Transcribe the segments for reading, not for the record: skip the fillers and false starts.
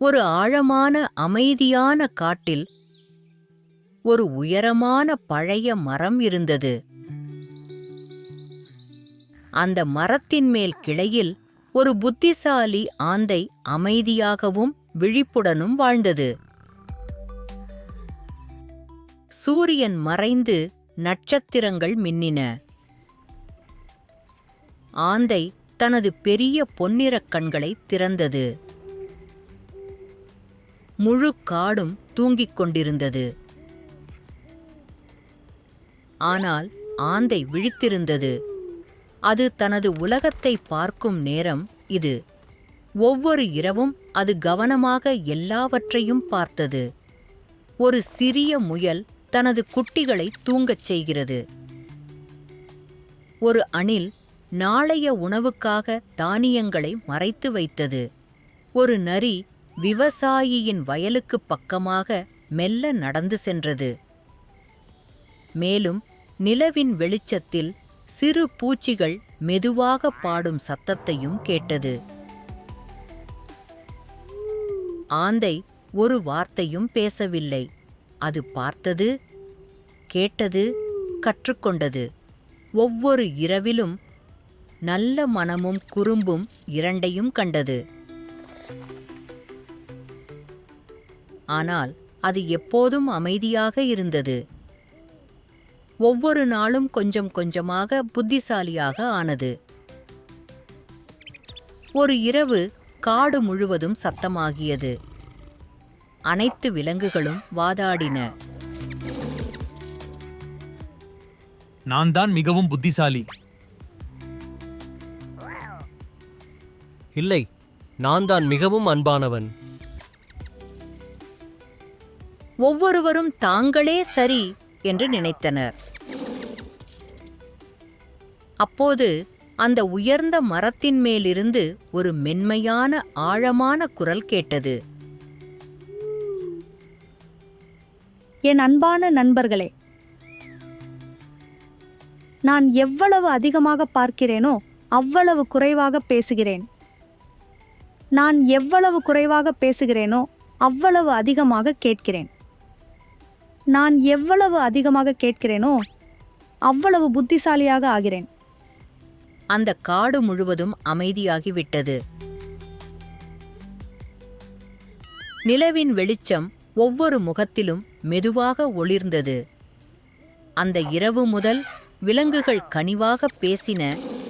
ஒரு ஆழமான அமைதியான காட்டில் ஒரு உயரமான பழைய மரம் இருந்தது. அந்த மரத்தின் மேல் கிளையில் ஒரு புத்திசாலி ஆந்தை அமைதியாகவும் விழிப்புடனும் வாழ்ந்தது. சூரியன் மறைந்து நட்சத்திரங்கள் மின்னின. ஆந்தை தனது பெரிய பொன்னிறக் கண்களை திறந்தது. முழு காடும் தூங்கிக் கொண்டிருந்தது. ஆனால் ஆந்தை விழித்திருந்தது. அது தனது உலகத்தை பார்க்கும் நேரம் இது. ஒவ்வொரு இரவும் அது கவனமாக எல்லாவற்றையும் பார்த்தது. ஒரு சிறிய முயல் தனது குட்டிகளை தூங்கச் செய்கிறது. ஒரு அணில் நாளைய உணவுக்காக தானியங்களை மறைத்து வைத்தது. ஒரு நரி விவசாயியின் வயலுக்குப் பக்கமாக மெல்ல நடந்து சென்றது. மேலும் நிலவின் வெளிச்சத்தில் சிறு பூச்சிகள் மெதுவாக பாடும் சத்தத்தையும் கேட்டது. ஆந்தை ஒரு வார்த்தையும் பேசவில்லை. அது பார்த்தது, கேட்டது, கற்றுக்கொண்டது. ஒவ்வொரு இரவிலும் நல்ல மனமும் குறும்பும் இரண்டையும் கண்டது. ஆனால் அது எப்போதும் அமைதியாக இருந்தது. ஒவ்வொரு நாளும் கொஞ்சம் கொஞ்சமாக புத்திசாலியாக ஆனது. ஒரு இரவு காடு முழுவதும் சத்தமாகியது. அனைத்து விலங்குகளும் வாதாடின. நான் தான் மிகவும் புத்திசாலி. இல்லை, நான் தான் மிகவும் அன்பானவன். ஒவ்வொருவரும் தாங்களே சரி என்று நினைத்தனர். அப்போது அந்த உயர்ந்த மரத்தின் மேலிருந்து ஒரு மென்மையான ஆழமான குரல் கேட்டது. என் அன்பான நண்பர்களே, நான் எவ்வளவு அதிகமாக பார்க்கிறேனோ அவ்வளவு குறைவாக பேசுகிறேன். நான் எவ்வளவு குறைவாக பேசுகிறேனோ அவ்வளவு அதிகமாக கேட்கிறேன். நான் எவ்வளவு அதிகமாக கேட்கிறேனோ அவ்வளவு புத்திசாலியாக ஆகிறேன். அந்த காடு முழுவதும் அமைதியாகிவிட்டது. நிலவின் வெளிச்சம் ஒவ்வொரு முகத்திலும் மெதுவாக ஒளிர்ந்தது. அந்த இரவு முதல் விலங்குகள் கனிவாக பேசின,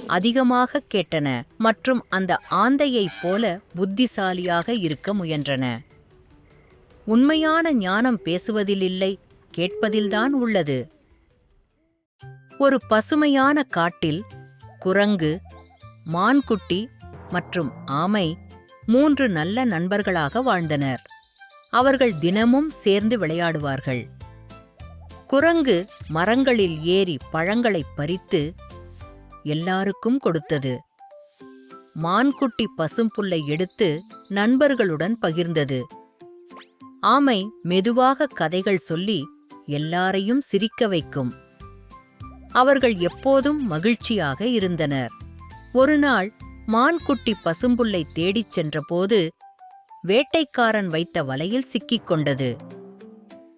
அதிகமாக கேட்டன மற்றும் அந்த ஆந்தையைப் போல புத்திசாலியாக இருக்க முயன்றன. உண்மையான ஞானம் பேசுவதிலில்லை, கேட்பதில்தான் உள்ளது. ஒரு பசுமையான காட்டில் குரங்கு, மான்குட்டி மற்றும் ஆமை 3 நல்ல நண்பர்களாக வாழ்ந்தனர். அவர்கள் தினமும் சேர்ந்து விளையாடுவார்கள். குரங்கு மரங்களில் ஏறி பழங்களைப் பறித்து எல்லாருக்கும் கொடுத்தது. மான்குட்டி பசும்புல்லை எடுத்து நண்பர்களுடன் பகிர்ந்தது. ஆமை மெதுவாக கதைகள் சொல்லி எல்லாரையும் சிரிக்க வைக்கும். அவர்கள் எப்போதும் மகிழ்ச்சியாக இருந்தனர். ஒருநாள் மான்குட்டி பசும்புல்லை தேடிச் சென்றபோது வேட்டைக்காரன் வைத்த வலையில் சிக்கிக் கொண்டது.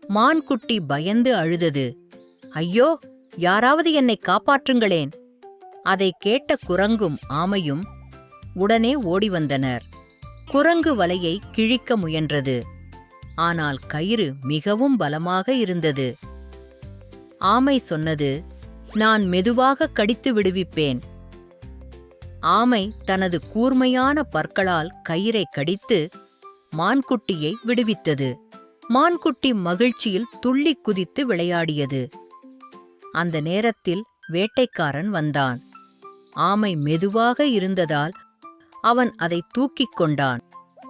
மான்குட்டி பயந்து அழுதது. ஐயோ, யாராவது என்னை காப்பாற்றுங்களேன்! அதை கேட்ட குரங்கும் ஆமையும் உடனே ஓடி வந்தனர். குரங்கு வலையை கிழிக்க முயன்றது. ஆனால் கயிறு மிகவும் பலமாக இருந்தது. ஆமை சொன்னது, நான் மெதுவாக கடித்து விடுவிப்பேன். ஆமை தனது கூர்மையான பற்களால் கயிறை கடித்து மான்குட்டியை விடுவித்தது. மான்குட்டி மகிழ்ச்சியில் துள்ளி குதித்து விளையாடியது. அந்த நேரத்தில் வேட்டைக்காரன் வந்தான். ஆமை மெதுவாக இருந்ததால் அவன் அதை தூக்கிக் கொண்டான்.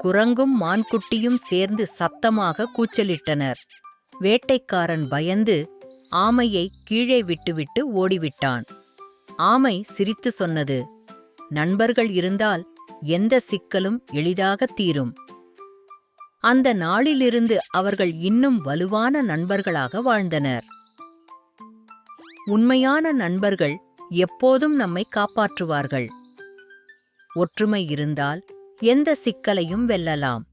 குரங்கும் மான்குட்டியும் சேர்ந்து சத்தமாக கூச்சலிட்டனர். வேட்டைக்காரன் பயந்து ஆமையை கீழே விட்டுவிட்டு ஓடிவிட்டான். ஆமை சிரித்து சொன்னது, நண்பர்கள் இருந்தால் எந்த சிக்கலும் எளிதாக தீரும். அந்த நாளிலிருந்து அவர்கள் இன்னும் வலுவான நண்பர்களாக வாழ்ந்தனர். உண்மையான நண்பர்கள் எப்போதும் நம்மை காப்பாற்றுவார்கள். ஒற்றுமை இருந்தால் எந்த சிக்கலையும் வெல்லலாம்.